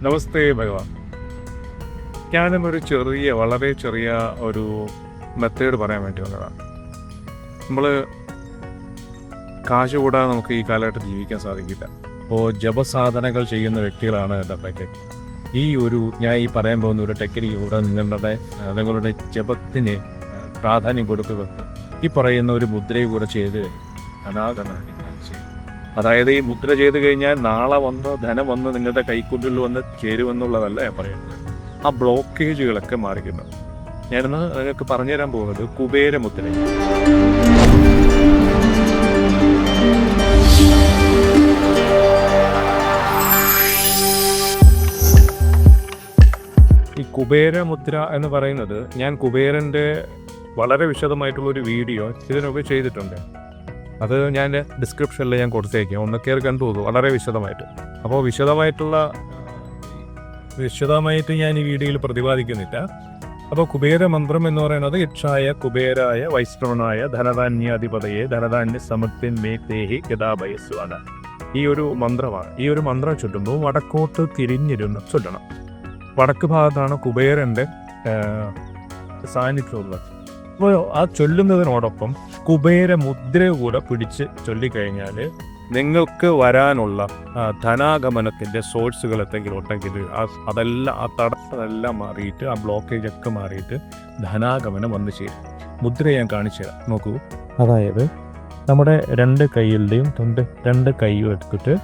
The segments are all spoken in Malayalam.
നമസ്തേ ഭഗവാൻ. ഞാനും വളരെ ചെറിയ ഒരു മെത്തേഡ് പറയാൻ വേണ്ടി വന്നതാണ്. നമ്മൾ കാശ് കൂടാതെ നമുക്ക് ഈ കാലഘട്ടത്തിൽ ജീവിക്കാൻ സാധിക്കില്ല. അപ്പോൾ ജപസാധനകൾ ചെയ്യുന്ന വ്യക്തികളാണ് ഇതൊക്കെ. ഞാൻ ഈ പറയാൻ പോകുന്ന ഒരു ടെക്നിക്കിലൂടെ നിങ്ങളുടെ ജപത്തിന് പ്രാധാന്യം കൊടുക്കുക. ഈ പറയുന്ന ഒരു മുദ്രയെ കൂടെ ചെയ്ത് അതായത് ഈ മുദ്ര ചെയ്ത് കഴിഞ്ഞാൽ നാളെ വന്ന് ധനം വന്ന് നിങ്ങളുടെ കൈക്കുള്ളിൽ വന്ന് ചേരുമെന്നുള്ളതല്ല ഞാൻ പറയുന്നത്. ആ ബ്ലോക്കേജുകളൊക്കെ മാറിക്കുന്നത്. ഞാനിന്ന് നിങ്ങൾക്ക് പറഞ്ഞുതരാൻ പോകുന്നത് കുബേരമുദ്ര. ഈ കുബേരമുദ്ര എന്ന് പറയുന്നത് ഞാൻ കുബേരൻ്റെ വളരെ വിശദമായിട്ടുള്ളൊരു വീഡിയോ ഇതിനൊക്കെ ചെയ്തിട്ടുണ്ട്. അത് ഞാൻ ഡിസ്ക്രിപ്ഷനിൽ ഞാൻ കൊടുത്തേക്കാം, ഒന്ന് കയറി കണ്ടു പോകും വളരെ വിശദമായിട്ട്. അപ്പോൾ വിശദമായിട്ട് ഞാൻ ഈ വീഡിയോയിൽ പ്രതിപാദിക്കുന്നില്ല. അപ്പോൾ കുബേര മന്ത്രം എന്ന് പറയുന്നത് യക്ഷായ കുബേരായ വൈഷ്ണവനായ ധനധാന്യാധിപതയെ ധനധാന്യ സമൃദ്ധിൻ മേത്തേഹി ഗതാഭയസ്വാണ്. ഈ ഒരു മന്ത്രമാണ്. ഈ ഒരു മന്ത്രം ചൊല്ലുമ്പോൾ വടക്കോട്ട് തിരിഞ്ഞിരുന്ന് ചൊല്ലണം. വടക്ക് ഭാഗത്താണ് കുബേരൻ്റെ സാന്നിധ്യമുള്ളത്. അപ്പോൾ ആ ചൊല്ലുന്നതിനോടൊപ്പം കുബേര മുദ്ര കൂടെ പിടിച്ച് ചൊല്ലിക്കഴിഞ്ഞാൽ നിങ്ങൾക്ക് വരാനുള്ള ധനാഗമനത്തിൻ്റെ സോഴ്സുകൾ എന്തെങ്കിലും ഉണ്ടെങ്കിൽ അതെല്ലാം ആ തടസ്സമെല്ലാം മാറിയിട്ട് ആ ബ്ലോക്കേജൊക്കെ മാറിയിട്ട് ധനാഗമനം വന്നു ചേരും. മുദ്ര ഞാൻ കാണിച്ചു തരാം, നോക്കൂ. അതായത് നമ്മുടെ രണ്ട് കൈകളുടെയും രണ്ട് കൈയും എടുത്തിട്ട്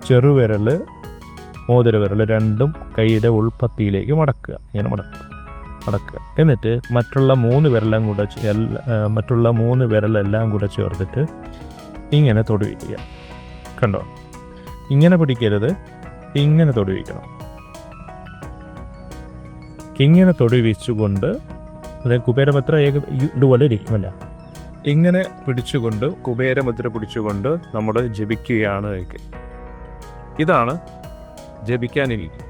ചെറുവിരൽ മോതിരവിരൽ രണ്ടും കൈയുടെ ഉൾപ്പത്തിയിലേക്ക് മടക്കുക. ഇങ്ങനെ മടക്കുക. എന്നിട്ട് മറ്റുള്ള മൂന്ന് വിരലെല്ലാം കൂടെ ചേർത്തിട്ട് ഇങ്ങനെ തൊടുവിക്കുക. കണ്ടോ? ഇങ്ങനെ പിടിക്കരുത്, ഇങ്ങനെ തൊടുവിക്കണം. ഇങ്ങനെ തൊടുവിച്ചുകൊണ്ട് കുബേരമുദ്ര ഇതുപോലെ ഇരിക്കുമല്ല, ഇങ്ങനെ പിടിച്ചുകൊണ്ട് കുബേരമുദ്ര പിടിച്ചുകൊണ്ട് നമ്മൾ ജപിക്കുകയാണ്. ഇതാണ് ജപിക്കാനിരിക്കും.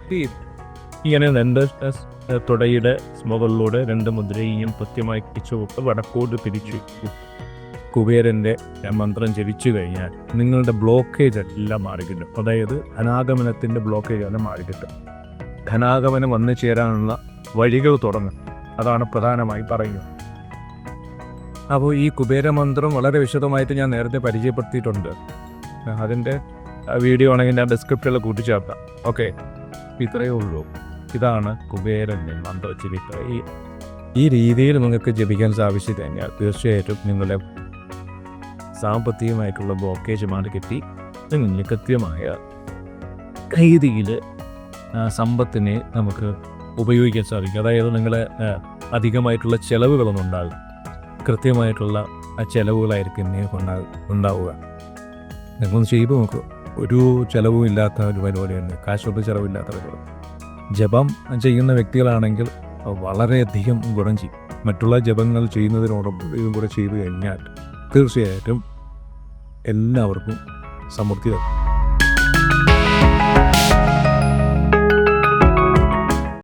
ഇങ്ങനെ രണ്ട് തുടയുടെ മുകളിലൂടെ രണ്ട് മുദ്രയും കൃത്യമായി പിടിച്ചുകൊണ്ട് വടക്കോട്ട് തിരിച്ചു കുബേരൻ്റെ മന്ത്രം ജപിച്ചു കഴിഞ്ഞാൽ നിങ്ങളുടെ ബ്ലോക്കേജ് എല്ലാം മാറിക്കിട്ടും. അതായത് ധനാഗമനത്തിൻ്റെ ബ്ലോക്കേജ് എല്ലാം മാറിക്കിട്ടും. ധനാഗമനം വന്നു ചേരാനുള്ള വഴികൾ തുടങ്ങും. അതാണ് പ്രധാനമായി പറയുന്നത്. അപ്പോൾ ഈ കുബേരമന്ത്രം വളരെ വിശദമായിട്ട് ഞാൻ നേരത്തെ പരിചയപ്പെടുത്തിയിട്ടുണ്ട്. അതിൻ്റെ വീഡിയോ ആണെങ്കിൽ ഞാൻ ഡിസ്ക്രിപ്ഷനിൽ കൂട്ടിച്ചേർക്കാം. ഓക്കെ, ഇത്രയേ ഉള്ളൂ. ഇതാണ് കുബേരൻ്റെ മന്ത്രചരിത്ര. ഈ രീതിയിൽ നിങ്ങൾക്ക് ജപിക്കാൻ സാധിച്ചു കഴിഞ്ഞാൽ തീർച്ചയായിട്ടും നിങ്ങളുടെ സാമ്പത്തികമായിട്ടുള്ള ബ്ലോക്കേജ് മാറിക്കെട്ടി നിങ്ങൾ കൃത്യമായ രീതിയിൽ സമ്പത്തിനെ നമുക്ക് ഉപയോഗിക്കാൻ സാധിക്കും. അതായത് നിങ്ങളെ അധികമായിട്ടുള്ള ചിലവുകളൊന്നും ഉണ്ടാകും. കൃത്യമായിട്ടുള്ള ആ ചിലവുകളായിരിക്കും ഉണ്ടാവുക. നിങ്ങളൊന്ന് ചെയ്തു നോക്കുക. ഒരു ചിലവും ഇല്ലാത്ത ഒരു പരിപാടിയാണ്, കാശൊട്ട് ചിലവില്ലാത്ത പരിപാടി. ജപം ചെയ്യുന്ന വ്യക്തികളാണെങ്കിൽ വളരെയധികം ഗുണം ചെയ്യും. മറ്റുള്ള ജപങ്ങൾ ചെയ്യുന്നതിനോടൊപ്പം ഇതും കൂടെ ചെയ്തു കഴിഞ്ഞാൽ തീർച്ചയായിട്ടും എല്ലാവർക്കും സമൃദ്ധി തരും.